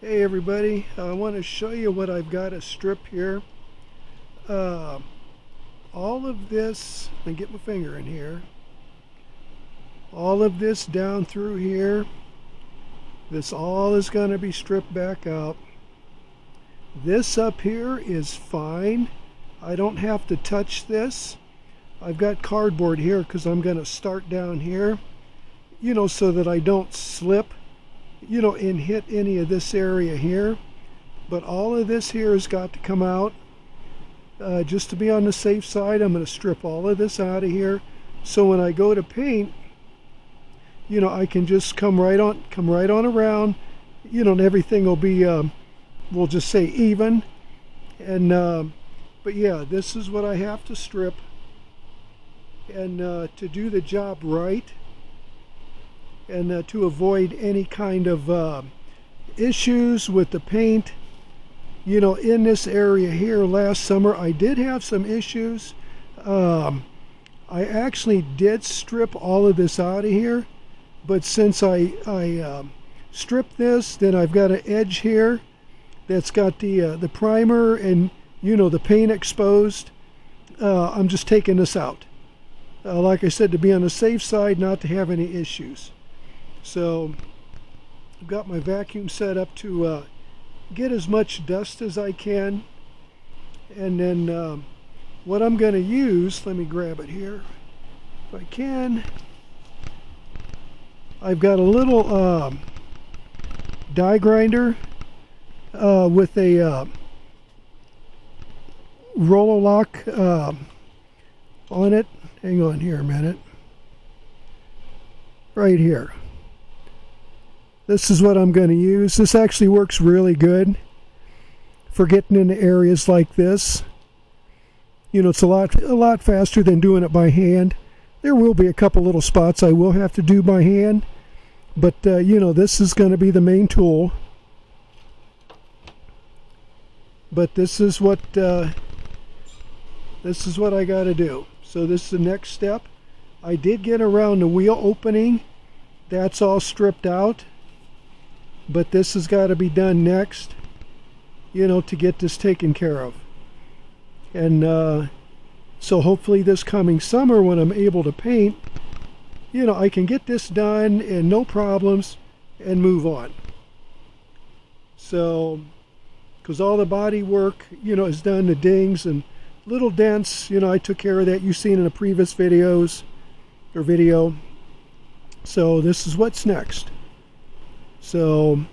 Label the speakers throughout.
Speaker 1: Hey everybody, I want to show you what I've got a strip here. Uh, all of this, let me get my finger in here. All of this down through here, this all is going to be stripped back out. This up here is fine. I don't have to touch this. I've got cardboard here because I'm going to start down here, so that I don't slip, and hit any of this area here. But all of this here has got to come out. Just to be on the safe side, I'm going to strip all of this out of here. So when I go to paint, I can just come right on around, and everything will be, we'll just say even. And but yeah, this is what I have to strip. And to do the job right, and to avoid any kind of issues with the paint, in this area here. Last summer I did have some issues. I actually did strip all of this out of here, but since I stripped this, then I've got an edge here that's got the primer and the paint exposed. I'm just taking this out, like I said, to be on the safe side, not to have any issues. So I've got my vacuum set up to get as much dust as I can. And then what I'm going to use, let me grab it here if I can. I've got a little die grinder with a roller lock on it. Hang on here a minute. Right here. This is what I'm going to use. This actually works really good for getting into areas like this. It's a lot faster than doing it by hand. There will be a couple little spots I will have to do by hand, but this is going to be the main tool. But this is what I got to do. So this is the next step. I did get around the wheel opening. That's all stripped out. But this has got to be done next, to get this taken care of. And so hopefully this coming summer, when I'm able to paint, I can get this done and no problems and move on. So, because all the body work, is done, the dings and little dents, I took care of that. You've seen in the previous videos or video. So this is what's next. So,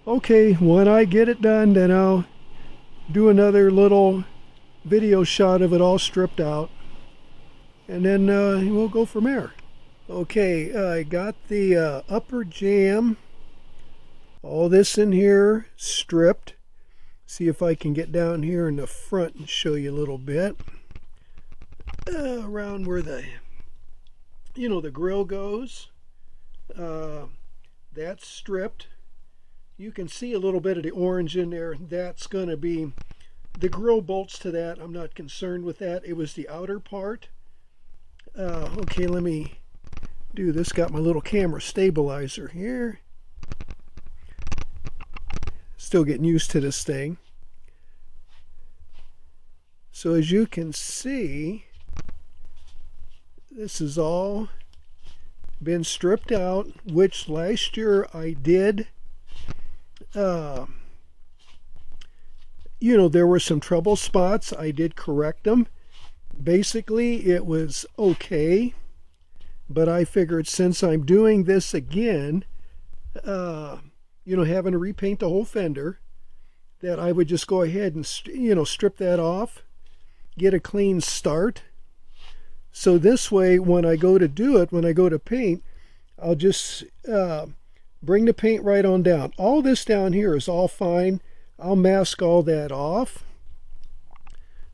Speaker 1: okay, when I get it done, then I'll do another little video shot of it all stripped out, and then we'll go from there. Okay, I got the upper jamb, all this in here stripped. See if I can get down here in the front and show you a little bit around where the the grill goes. That's stripped. You can see a little bit of the orange in there. That's going to be the grill bolts to that. I'm not concerned with that. It was the outer part. Okay, let me do this. Got my little camera stabilizer here. Still getting used to this thing. So as you can see, this is all been stripped out, which last year I did. There were some trouble spots. I did correct them. Basically, it was okay, but I figured since I'm doing this again, having to repaint the whole fender, that I would just go ahead and strip that off, get a clean start. So this way, when I go to do it, when I go to paint, I'll just bring the paint right on down. All this down here is all fine. I'll mask all that off.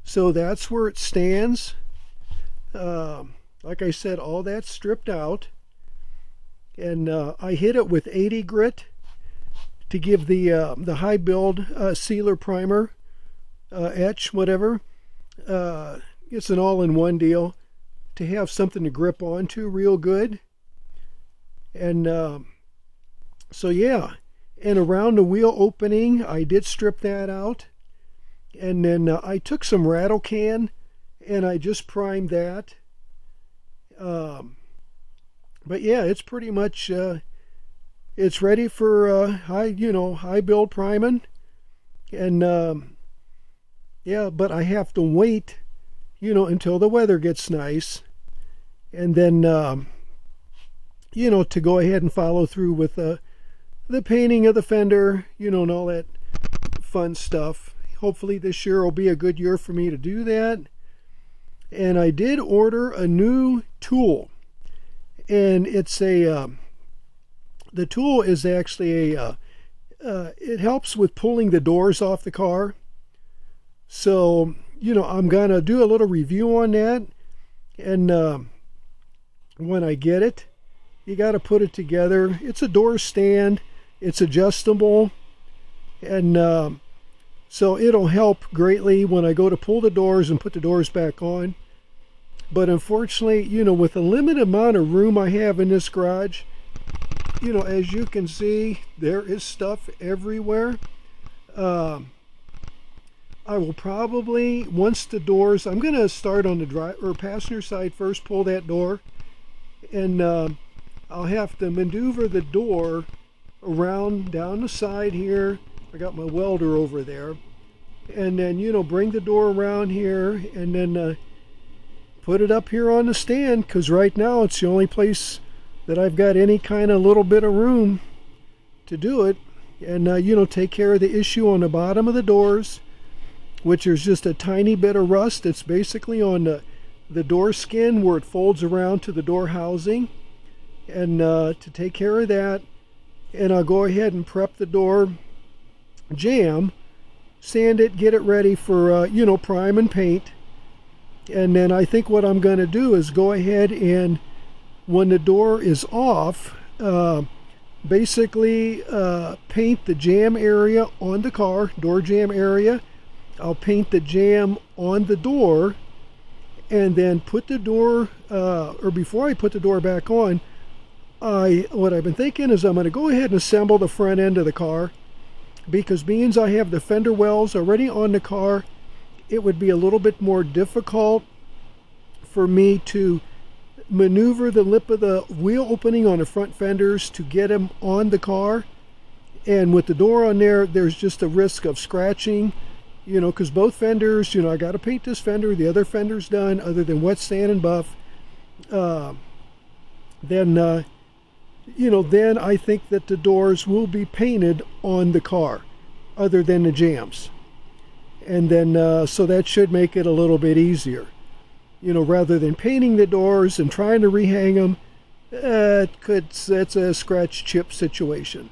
Speaker 1: So that's where it stands. Like I said, all that's stripped out. And I hit it with 80 grit to give the high build sealer primer, etch, whatever. It's an all-in-one deal to have something to grip onto real good. And so yeah, And around the wheel opening, I did strip that out. And then I took some rattle can and I just primed that. But yeah, it's pretty much it's ready for high build priming. And yeah, but I have to wait, until the weather gets nice, and then to go ahead and follow through with the painting of the fender, and all that fun stuff. Hopefully this year will be a good year for me to do that. And I did order a new tool, and it's the tool is actually it helps with pulling the doors off the car. So, I'm going to do a little review on that. And when I get it, you got to put it together. It's a door stand. It's adjustable. And so it'll help greatly when I go to pull the doors and put the doors back on. But unfortunately, with the limited amount of room I have in this garage, as you can see, there is stuff everywhere. I will probably, once the doors, I'm going to start on the passenger side first, pull that door, and I'll have to maneuver the door around down the side here. I got my welder over there, and then bring the door around here, and then put it up here on the stand, because right now it's the only place that I've got any kind of little bit of room to do it. And take care of the issue on the bottom of the doors, which is just a tiny bit of rust. It's basically on the door skin where it folds around to the door housing, and to take care of that. And I'll go ahead and prep the door jamb, sand it, get it ready for prime and paint. And then I think what I'm going to do is go ahead and, when the door is off, basically paint the jamb area on the car, door jamb area. I'll paint the jamb on the door, and then put the door, or before I put the door back on, what I've been thinking is I'm going to go ahead and assemble the front end of the car, because being I have the fender wells already on the car, it would be a little bit more difficult for me to maneuver the lip of the wheel opening on the front fenders to get them on the car. And with the door on there, there's just a risk of scratching, because both fenders, I got to paint this fender, the other fender's done, other than wet sand and buff. Then I think that the doors will be painted on the car, other than the jambs. And then, so that should make it a little bit easier. Rather than painting the doors and trying to rehang them, that's a scratch chip situation.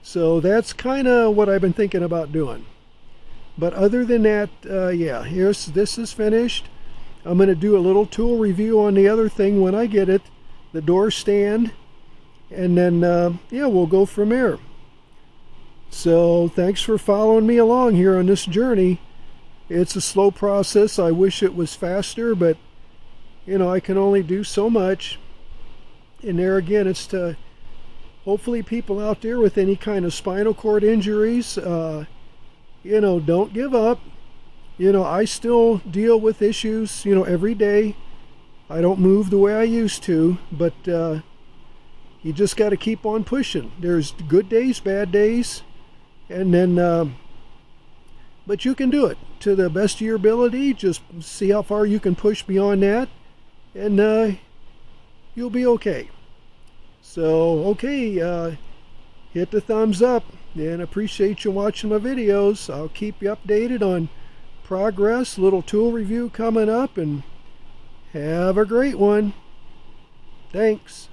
Speaker 1: So that's kind of what I've been thinking about doing. But other than that, yeah, this is finished. I'm going to do a little tool review on the other thing when I get it, the door stand, and then, yeah, we'll go from there. So thanks for following me along here on this journey. It's a slow process. I wish it was faster, but, I can only do so much. And there again, it's to hopefully people out there with any kind of spinal cord injuries, don't give up. I still deal with issues, every day. I don't move the way I used to, but you just got to keep on pushing. There's good days, bad days, and then, but you can do it to the best of your ability. Just see how far you can push beyond that, and you'll be okay. So, okay, hit the thumbs up, and appreciate you watching my videos. I'll keep you updated on progress, little tool review coming up, and have a great one. Thanks.